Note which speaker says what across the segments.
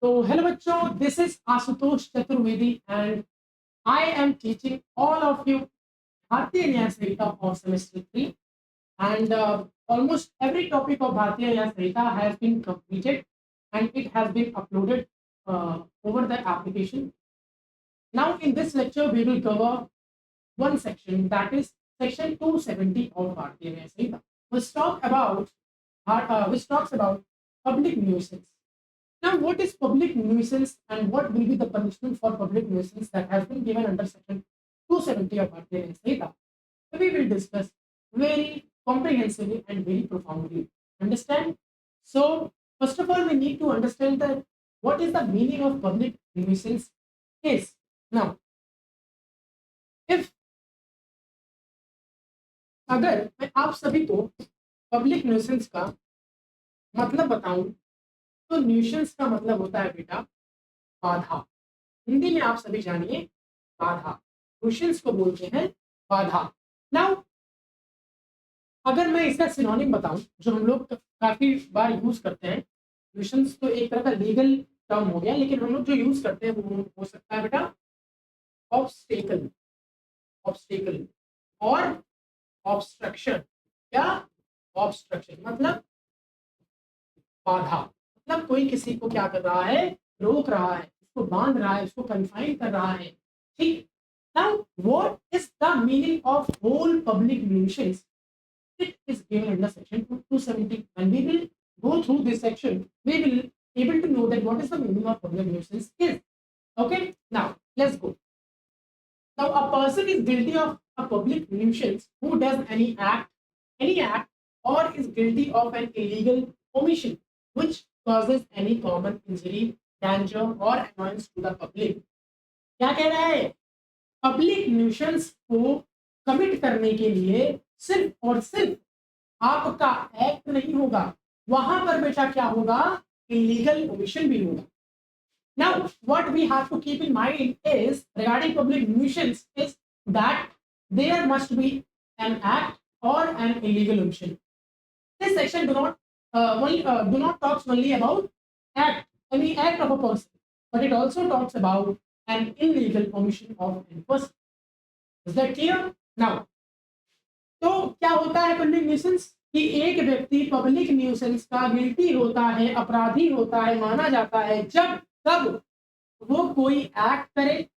Speaker 1: So, hello bachcho, this is Asutosh Chaturvedi and I am teaching all of you Bharatiya Nyaya Samhita of semester 3 and almost every topic of Bharatiya Nyaya Samhita has been completed and it has been uploaded over the application. Now in this lecture we will cover one section, that is section 270 of Bharatiya Nyaya Samhita, which talks about public nuisance. Now, what is public nuisance and what will be the punishment for public nuisance that has been given under section 270 of Bharatiya Nyaya Samhita? We will discuss very comprehensively and very profoundly. Understand? So, first of all, we need to understand that what is the meaning of public nuisance is. Now, if अगर मैं आप सभी को public nuisance का मतलब बताऊं तो nuisance का मतलब होता है बेटा बाधा। हिंदी में आप सभी जानिए बाधा। न्यूसेंस को बोलते हैं बाधा। नाउ अगर मैं इसका सिनोनिम बताऊं जो हम लोग काफी बार यूज करते हैं, न्यूसेंस तो एक तरह का लीगल टर्म हो गया, लेकिन हम लोग जो यूज करते हैं वो हो सकता है बेटा ऑब्स्टेकल, ऑब्स्टेकल और ऑब्स्ट्रक्शन। क्या? ऑब्स्ट्रक्शन मतलब बाधा, मतलब कोई किसी को क्या कर रहा है, रोक रहा है, उसको बांध रहा है, उसको कन्फाइन कर रहा है। ठीक। Now what is the meaning of whole public nuisance? It is given under section 270 and we will go through this section. We will able to know that what is the meaning of public nuisance is. Okay, now let's go. Now a person is guilty of a public nuisance who does any act or is guilty of an illegal omission which causes any common injury, danger or annoyance to the public. क्या कह रहा है? Public nuisance को commit करने के लिए सिर्फ और सिर्फ आपका एक्ट नहीं होगा, वहां पर बेटा क्या होगा, इलीगल ओमिशन भी होगा। Now what we have to keep in mind is regarding public nuisance is that there must be an act or an illegal omission. This section do not talks only about any act of a person, but it also talks about an illegal omission of a person. Is that clear? Now, तो क्या होता है public nuisance? कि एक व्यक्ति public nuisance का guilty होता है, अपराधी होता है, माना जाता है जब तब वो कोई एक्ट करे,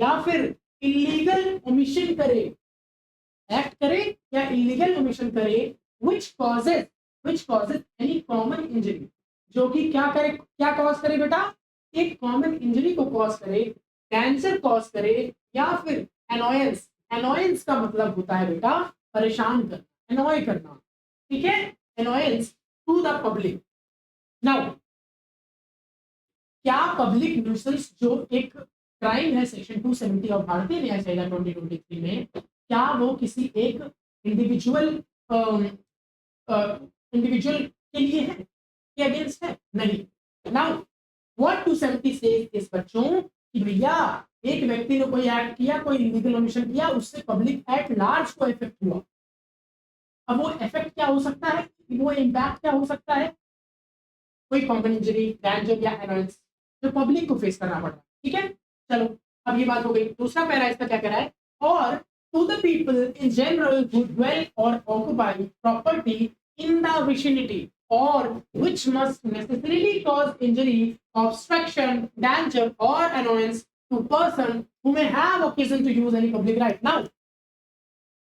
Speaker 1: या फिर इलीगल ओमिशन करे, एक्ट करे या इलीगल ओमिशन करे which causes any common injury, जो कि क्या करे, क्या कॉज करे बेटा, एक कॉमन इंजरी को कॉज करे, कैंसर कॉज करे या फिर एनॉयंस। एनॉयंस का मतलब होता है बेटा परेशान करना, एनॉय करना। ठीक है, एनॉयंस टू द पब्लिक। नाउ क्या पब्लिक न्यूसेंस जो एक क्राइम है सेक्शन 270 ऑफ भारतीय न्याय संहिता 2023 में, क्या वो किसी एक इंडिविजुअल के लिए है, के अगेंस्ट है? नहीं। नाउ व्हाट 270 सेज इस बच्चों कि भैया एक व्यक्ति ने कोई एक्ट किया, कोई इलीगल ओमिशन किया, उससे पब्लिक एट लार्ज को इफेक्ट हुआ। अब वो इफेक्ट क्या हो सकता है, वो इम्पैक्ट क्या हो सकता है? कोई कॉमन इंजरी, डेंजर या एनॉयंस जो पब्लिक को फेस करना पड़ रहा है। ठीक है, चलो अब ये बात हो गई। दूसरा पैरा इसका क्या कह रहा है? और to the people in general who dwell or occupy property in the vicinity or which must necessarily cause injury, obstruction, danger or annoyance to person who may have occasion to use any public right. Now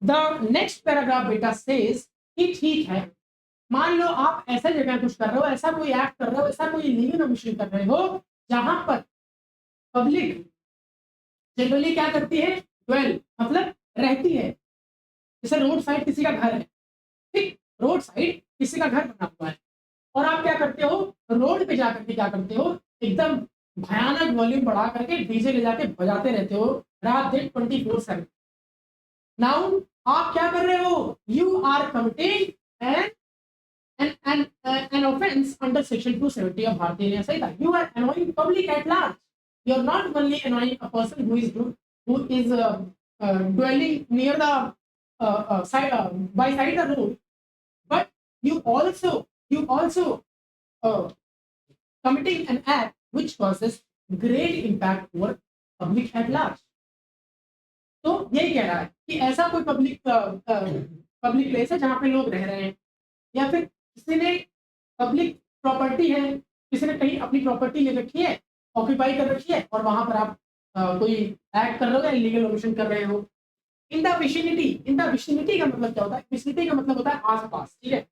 Speaker 1: the next paragraph beta says कि ठीक है, मान लो आप ऐसा जगह कुछ कर रहे हो, ऐसा कोई एक्ट कर रहे हो, ऐसा कोई लीगल ओमिशन कर रहे हो जहां पर पब्लिक जनरली क्या करती है, ड्वेल मतलब रहती है। जैसे रोड साइड किसी का घर है, ठीक, रोड साइड किसी का घर बना हुआ है और आप क्या करते हो, रोड पे जाकर के क्या करते हो, एकदम भयानक वॉल्यूम बढ़ा करके डीजे ले जाके बजाते रहते हो रात दिन 24/7। नाउ आप क्या कर रहे हो, you are committing an offense under section 270 of Bharatiya Nyaya Samhita. You are annoying public at large. You are not only annoying a person who is dwelling near the side by side the road, but you also committing an act which causes great impact over public at large. तो यही कह रहा है कि ऐसा कोई public place है जहां पे लोग रह रहे हैं, या फिर किसी ने पब्लिक प्रॉपर्टी है, किसी ने कहीं अपनी प्रॉपर्टी ले रखी है, ऑक्यूपाई कर रखी है, और वहां पर आप कोई एक्ट कर रहे हो या इलीगल ओमिशन कर रहे हो। इन द विसिनिटी का मतलब क्या होता है? विसिनिटी का मतलब होता है आसपास, ठीक है।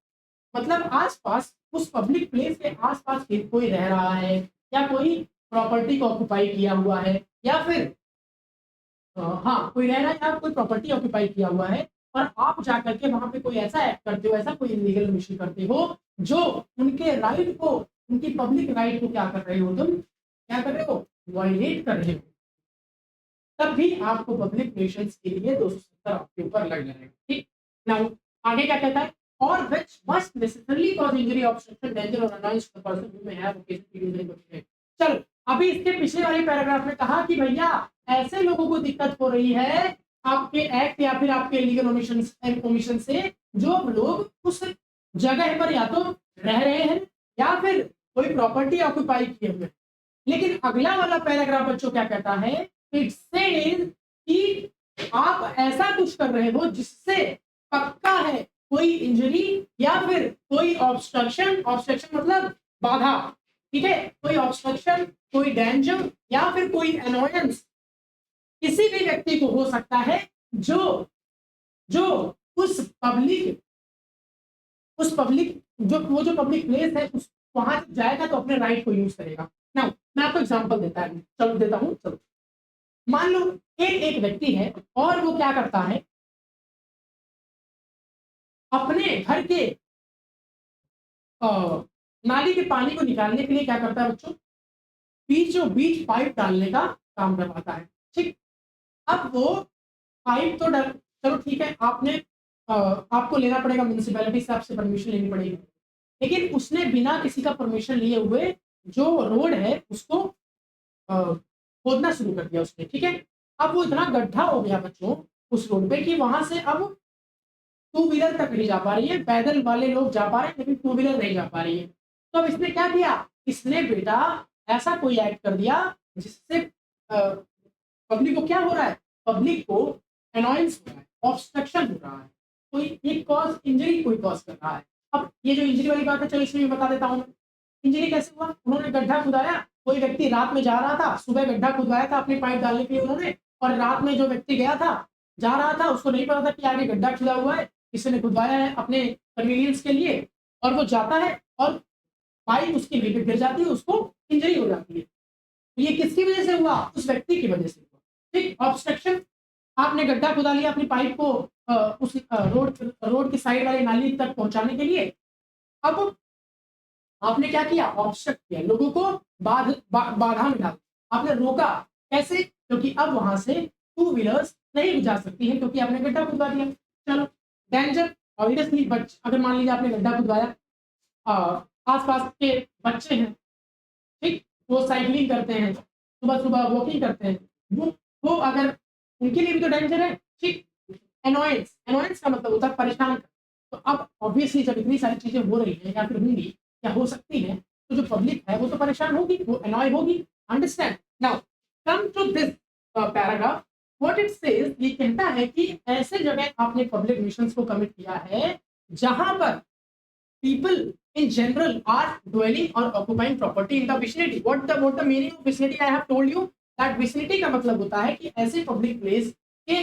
Speaker 1: मतलब आसपास, उस पब्लिक प्लेस के आसपास कोई रह रहा है, या कोई प्रॉपर्टी को ऑक्यूपाई किया हुआ है, या फिर हाँ कोई रह रहा है या कोई प्रॉपर्टी ऑक्यूपाई किया हुआ है, और आप जाकर के वहां पे कोई ऐसा एक्ट करते हो, ऐसा कोई इलीगल मिशन करते हो जो उनके राइट को, उनकी पब्लिक राइट को क्या कर रहे हो, तुम क्या कर रहे हो, वायलेट कर रहे हो, तब भी आपको पब्लिक रिलेशंस के लिए 270 आपके ऊपर लग जाएगा। ठीक, नाउ आगे क्या कहता है? और which must necessarily cause injury, obstruction, danger or annoyance to the person who may have occasion to use it. चलो, अभी इसके पिछले वाले पैराग्राफ में कहा कि भैया ऐसे लोगों को दिक्कत हो रही है आपके एक्ट या फिर आपके लीगल ओमिशन से, जो लोग उस जगह पर या तो रह रहे हैं या फिर कोई प्रॉपर्टी ऑक्यूपाई किए हुए। लेकिन अगला वाला पैराग्राफ बच्चों क्या कहता है? इट सेज कि आप ऐसा कुछ कर रहे हो जिससे पक्का है कोई इंजरी या फिर कोई ऑब्स्ट्रक्शन मतलब बाधा, ठीक है, कोई ऑब्स्ट्रक्शन, कोई डेंजर या फिर कोई अनोयंस किसी भी व्यक्ति को हो सकता है जो जो उस पब्लिक जो पब्लिक प्लेस है उस वहां जाएगा तो अपने राइट को यूज करेगा। ना मैं आपको एग्जांपल देता हूं। चलो, मान लो एक व्यक्ति है और वो क्या करता है, अपने घर के नाली के पानी को निकालने के लिए क्या करता है बच्चों, बीच पाइप डालने का काम करवाता है। ठीक, अब वो पाइप तो चलो ठीक है, आपको लेना पड़ेगा, म्युनिसिपैलिटी से आपसे परमिशन लेनी पड़ेगी, लेकिन उसने बिना किसी का परमिशन लिए हुए जो रोड है उसको खोदना शुरू कर दिया उसने। ठीक है, अब वो इतना गड्ढा हो गया बच्चों उस रोड पे कि वहां से अब टू व्हीलर तक नहीं जा पा रही है, पैदल वाले लोग जा पा रहे हैं लेकिन टू व्हीलर नहीं जा पा रही है। तो अब इसने क्या किया, इसने बेटा ऐसा कोई एक्ट कर दिया जिससे पब्लिक को क्या हो रहा है, पब्लिक को अनॉयंस हो रहा है, ऑब्स्ट्रक्शन हो रहा है, कोई ये कॉज इंजरी कोई कॉज कर रहा है। अब ये जो इंजरी वाली बात है, चलो इसमें बता देता हूँ। इंजरी कैसे हुआ? उन्होंने गड्ढा खुदाया, कोई व्यक्ति रात में जा रहा था, सुबह गड्ढा खुदवाया था अपनी पाइप डालने के लिए उन्होंने, और रात में जो व्यक्ति गया था, जा रहा था, उसको नहीं पता था कि आगे गड्ढा खुदा हुआ है, किसी ने खुदवाया है अपने कन्वीनियंस के लिए, और वो जाता है और पाइप उसके नीचे गिर जाती है, उसको इंजरी हो जाती है। ये किसकी वजह से हुआ? उस व्यक्ति की वजह से हुआ। ठीक, ऑब्स्ट्रक्शन, आपने गड्ढा खुदा लिया अपनी पाइप को उस रोड के साइड वाली नाली तक पहुंचाने के लिए, अब आपने क्या किया, ऑब्स्ट्रक्ट किया, लोगों को बाधा में डाला, आपने रोका। कैसे? क्योंकि अब वहां से टू व्हीलर्स नहीं जा सकती है क्योंकि आपने गड्ढा खुदवा दिया। चलो, डेंजर, ऑब्वियसली अगर मान लीजिए आपने गड्ढा खुदवाया, आसपास के बच्चे हैं, ठीक, वो साइकिलिंग करते हैं, सुबह सुबह वॉकिंग करते हैं, वो अगर उनके लिए भी तो डेंजर है। ठीक, एनोयंस का मतलब होता है परेशान। तो अब ऑब्वियसली जब इतनी सारी चीजें हो रही हैं या फिर होंगी या हो सकती है, तो जो पब्लिक है वो तो परेशान होगी, वो अनॉय होगी। Understand? Now come to this paragraph, what it says, ये कहता है कि ऐसे जगह आपने पब्लिक मिशंस को कमिट किया है जहां पर people in general are dwelling or occupying property in the vicinity. What the meaning of vicinity? I have told you that vicinity का मतलब होता है कि ऐसे पब्लिक प्लेस के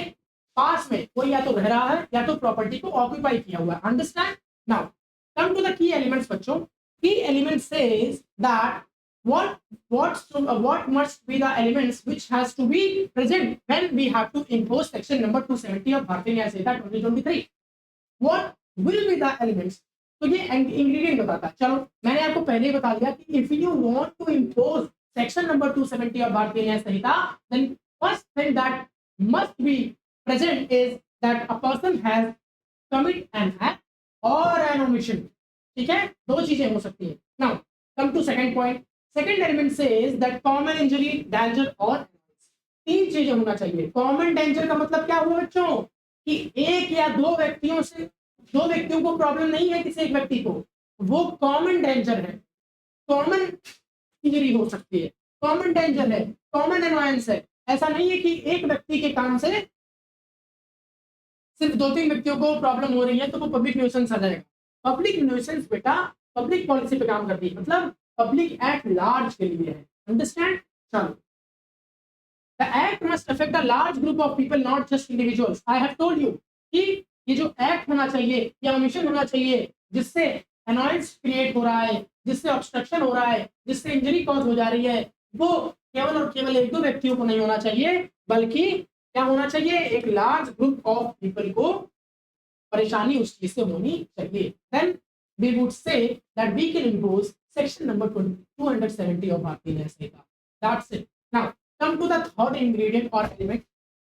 Speaker 1: पास में कोई या तो रह रहा है या तो प्रॉपर्टी को ऑक्यूपाई किया हुआ है। Understand? Now come to the key elements बच्चों। Key element says that what must be the elements which has to be present when we have to impose section number 270 of Bharatiya Nyaya Sanhita 2023. What will be the elements? तो ये ingredient बताता है। चलो, मैंने आपको पहले ही बता दिया कि if you want to impose section number 270 of Bharatiya Nyaya Sanhita, then first thing that must be present is that a person has commit an act or an omission. ठीक है, दो चीजें हो सकती है। Now come to second point. Second element says that common injury, danger or तीन चीजें होना चाहिए। कॉमन डेंजर का मतलब क्या हुआ बच्चों, कि एक या दो व्यक्तियों को प्रॉब्लम नहीं है, किसी एक व्यक्ति को, वो कॉमन डेंजर है। कॉमन इंजरी हो सकती है, कॉमन डेंजर है, कॉमन एनवायंस है। ऐसा नहीं है कि एक व्यक्ति के काम से सिर्फ 2-3 व्यक्तियों को प्रॉब्लम हो रही है तो वो पब्लिक न्यूसेंस आ जाएगा। पब्लिक न्यूसेंस बेटा पब्लिक पॉलिसी पे काम करती है, मतलब पब्लिक एट लार्ज के लिए है। अंडरस्टैंड? चलो, the act must affect a large group of people not just individuals. I have told you कि ये जो एक्ट होना चाहिए या ओमिशन होना चाहिए जिससे अनॉयंस क्रिएट हो रहा है, जिससे ऑब्स्ट्रक्शन हो रहा है, जिससे इंजरी कॉज हो जा रही है, वो केवल और केवल एक दो व्यक्तियों को नहीं होना चाहिए, बल्कि क्या होना चाहिए, एक लार्ज ग्रुप ऑफ पीपल को परेशानी उस चीज से होनी चाहिए। Then we would say that we can impose section number 270 of Bharatiya Nyaya Sanhita. That's it. Now come to the third ingredient or element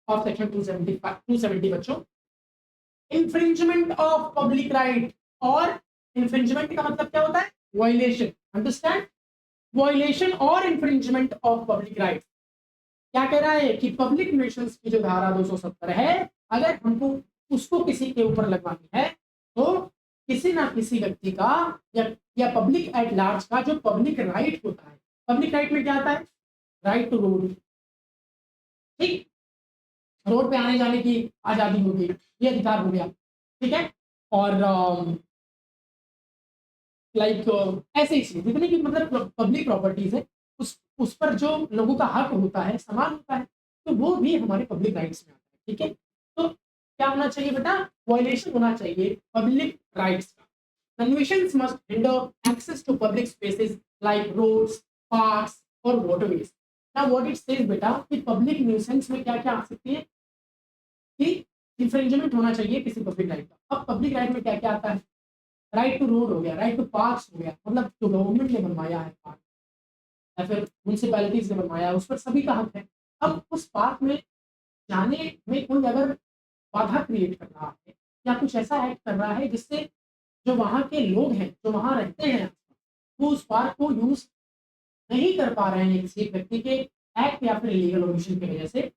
Speaker 1: of section 270 बच्चों, इंफ्रिंजमेंट ऑफ पब्लिक राइट। और infringement का मतलब क्या होता है? Violation. Understand? Violation or infringement of public right. क्या कह रहा है कि पब्लिक न्यूसेंस की जो धारा 270 है, अगर हमको उसको किसी के ऊपर लगवानी है तो किसी ना किसी व्यक्ति का या पब्लिक एट लार्ज का जो पब्लिक राइट होता है, पब्लिक राइट में क्या आता है? राइट टू रोड, ठीक, रोड पे आने जाने की आजादी हो गई, ये अधिकार हो गया, ठीक है। और लाइक ऐसे ही जितनी भी मतलब पब्लिक प्रॉपर्टीज है उस पर जो लोगों का हक होता है, समान होता है, तो वो भी हमारे पब्लिक राइट्स में आता है, ठीक है। तो क्या होना चाहिए बेटा? वायलेशन होना चाहिए पब्लिक राइट्स का। Conventions must hinder access to public spaces like roads, parks और waterways. Now what it says बेटा कि पब्लिक न्यूसेंस में क्या क्या आ सकती है कि इंफ्रिंजमेंट होना चाहिए किसी पब्लिक राइट का। अब पब्लिक राइट में क्या क्या आता है? राइट टू रोड हो गया, राइट टू पार्क्स हो गया, मतलब जो गवर्नमेंट ने बनवाया है पार्क या फिर म्यूनसिपैलिटीज ने बनवाया है उस पर सभी का हक है। अब उस पार्क में जाने में कोई अगर बाधा क्रिएट कर रहा है या कुछ ऐसा एक्ट कर रहा है जिससे जो वहाँ के लोग हैं, जो वहाँ रहते हैं, वो उस पार्क को यूज नहीं कर पा रहे हैं किसी एक व्यक्ति के एक्ट या फिर इलीगल ओमिशन की वजह से,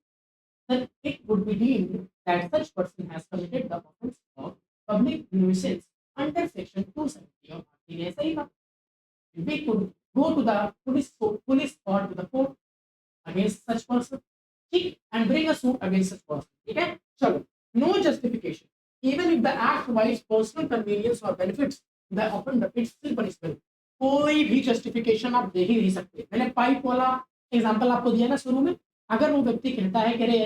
Speaker 1: then it would be deemed that such person has committed the offense of public nuisance under section 270 of Bharatiya Sanhita. We could go to the police or to the court against such person, ठीक, and bring a suit against such person, ठीक है। चलो, no justification even if the act provides personal convenience or benefits the offender is still punishable। कोई भी justification आप दे ही नहीं सकते। मैंने पाइप वाला एग्जांपल आपको दिया ना शुरू में, अगर वो व्यक्ति कहता है कि अरे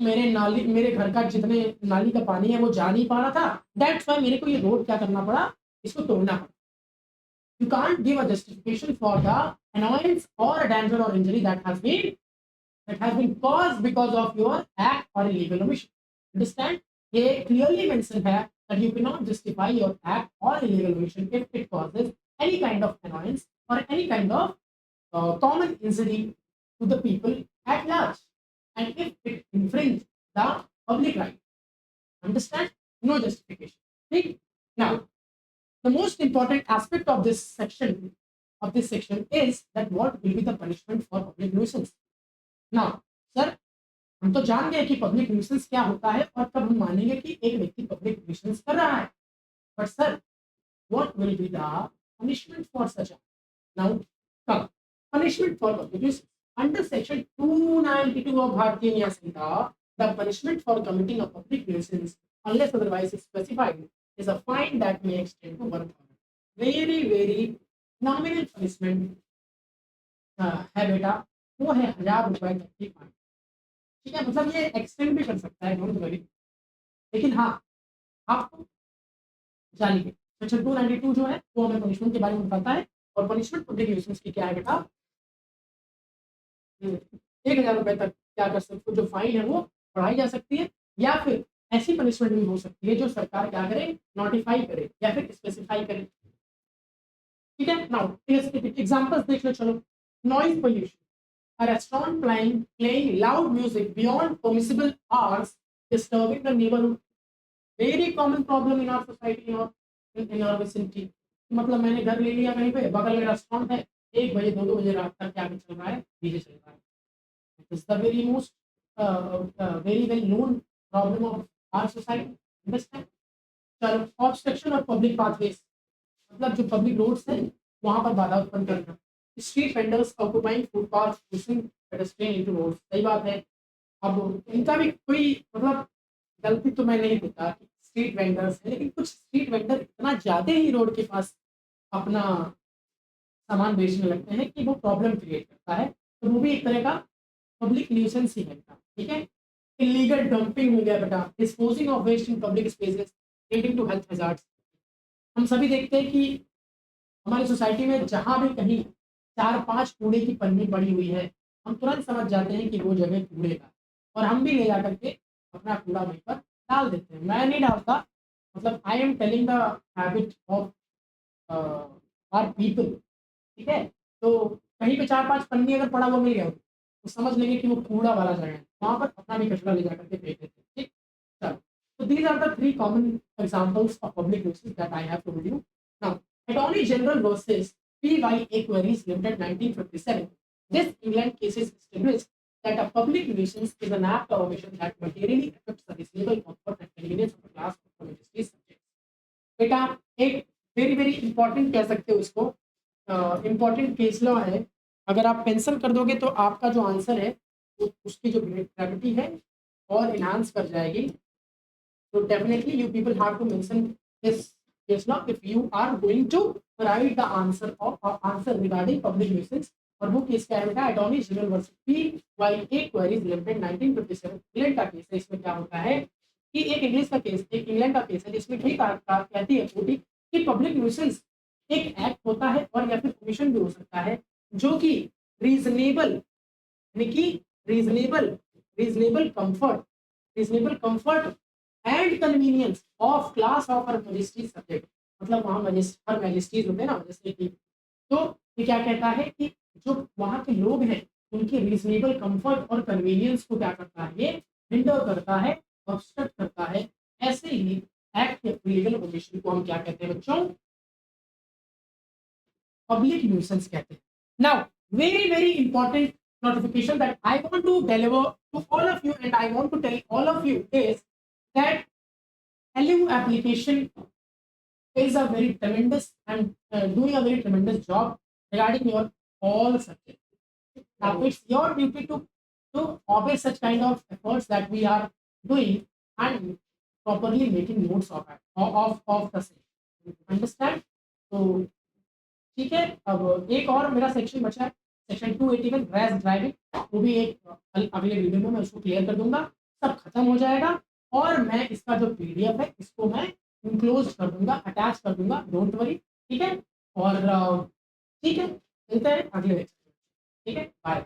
Speaker 1: अरे मेरे घर का जितने नाली का पानी है वो जा नहीं पा रहा था, दैट्स व्हाई मेरे को ये रोड क्या करना पड़ा, इसको तोड़ना पड़ा। You can't give a justification for the annoyance or a danger or injury that has been caused because of your act or illegal omission. Understand? ये clearly mentioned है that you cannot justify your act or illegal omission if it causes any kind of annoyance or any kind of common injury to the people at large, and if it infringes the public right. Understand? No justification. ठीक? Now, the most important aspect of this section is that what will be the punishment for public nuisance. Now, sir, हम तो जान गए कि public nuisance क्या होता है और तब हम मानेंगे कि एक व्यक्ति पब्लिक न्यूसेंस कर रहा है, but sir what will be the punishment for such? Now come punishment for public nuisance under section 292 of Bharatiya Nyaya Samhita, the punishment for committing a public nuisance unless otherwise specified is a fine that may extend to 1,000। very very nominal punishment है बेटा, वो है 1,000 रुपए तक की fine, ठीक है। मतलब ये एक्सटेंड भी कर सकता है, डोंट वरी, लेकिन हाँ आपको जानिए सेक्शन 292 जो है वो हमें पनिशमेंट के बारे में बताता है। और पनिशमेंट पब्लिक न्यूसेंस की क्या है बेटा? 1,000 रुपए तक क्या कर सकते, जो फाइन है वो बढ़ाई जा सकती है, या फिर ऐसी पनिशमेंट भी हो सकती है जो सरकार क्या करे, नोटिफाई करे या फिर स्पेसिफाई करे, ठीक है। नाउ एग्जांपल्स देख लो, चलो। Noise pollution, a restaurant playing loud music beyond permissible hours disturbing the neighborhood, very common problem in our society or in our vicinity। मतलब मैंने घर ले लिया कहीं पे, बगल में रेस्टोरेंट है, 1 बजे 2 बजे रात तक क्या चल रहा है, डीजे चल रहा है। It's the very most very well known problem of our society। Understand? चलो, obstruction of public pathways, मतलब जो पब्लिक रोड्स हैं वहां पर बाधा उत्पन्न करना। Street vendors occupying footpath pushing pedestrian into road, सही बात है। अब इनका भी कोई मतलब गलती तो मैं नहीं देता कि स्ट्रीट वेंडर्स है, लेकिन कुछ स्ट्रीट वेंडर इतना ज़्यादा ही रोड के पास अपना सामान बेचने लगते हैं कि वो प्रॉब्लम क्रिएट करता है। तो वो भी एक तरह का पब्लिक न्यूसेंस ही है बेटा, ठीक है। इलीगल डंपिंग हो गया बेटा, disposing of waste in public spaces leading to health hazards. हम सभी देखते हैं कि हमारी सोसाइटी में जहाँ भी कहीं 4-5 कूड़े की पन्नी पड़ी हुई है, हम तुरंत समझ जाते हैं कि वो जगह कूड़े का है और हम भी ले जा करके अपना कूड़ा वहीं पर डाल देते हैं। मैं नहीं डालता, मतलब I am telling the habit of our people, ठीक है। तो कहीं पे 4-5 पन्नी अगर पड़ा हुआ मिल गया तो समझ लेंगे कि वो कूड़ा वाला जगह है, वहाँ पर अपना भी कचरा ले जा करके फेंक देते हैं, ठीक। चलो, so these are the three common examples of public nuisance that I have told you. Now, Attorney General versus PYA Queries Limited 1957. This England case is established that a public nuisance is an act or omission that materially affects the reasonable comfort and convenience of a class of community subjects. बेटा एक very very important कह सकते हो इसको, important case law है। अगर आप pencil कर दोगे तो आपका जो आंसर है उसकी जो ग्रेविटी है और इन्हांस कर जाएगी। So definitely you people have to mention this case law if you are going to write the answer of answer regarding public nuisance। और वो केस क्या है बेटा, attorney general versus PYA queries limited 1957, England का case है। इसमें क्या होता है कि एक इंग्लिश का केस, एक इंग्लैंड का केस है जिसमें ठीक कहती है कोर्ट कि पब्लिक न्यूसेंस एक एक्ट होता है और या फिर कमीशन भी हो सकता है जो कि रीजनेबल, यानी कि reasonable reasonable comfort reasonable comfort and convenience of class of her majesty subject. मतलब वहाँ हर मैजिस्ट्रेट होते हैं ना, मजिस्ट्रेट। तो ये क्या कहता है कि जो वहाँ के लोग हैं उनके रीजनेबल कंफर्ट और कन्वीनियंस को क्या करता है, ये हिंडर करता है, ऑब्स्ट्रक्ट करता है। ऐसे ही एक्ट या लीगल कमीशन को हम क्या कहते हैं बच्चों, पब्लिक न्यूसेंस कहते हैं। Now very very important notification that I want to deliver to all of you and I want to tell all of you is that LU application is a very tremendous and doing a very tremendous job regarding your all subjects. Now it's your duty to obey such kind of efforts that we are doing and properly making notes of the same. Understand? So ठीक है, अब एक और मेरा section बचा है, section 281 rash driving. वो भी एक अगले वीडियो में मैं उसको क्लियर कर दूंगा, सब खत्म हो जाएगा और मैं इसका जो पीडीएफ है इसको मैं इंक्लोज कर दूंगा, अटैच कर दूंगा, डोंट वरी, ठीक है। और ठीक है, मिलते हैं अगले लेक्चर में, ठीक है, बाय।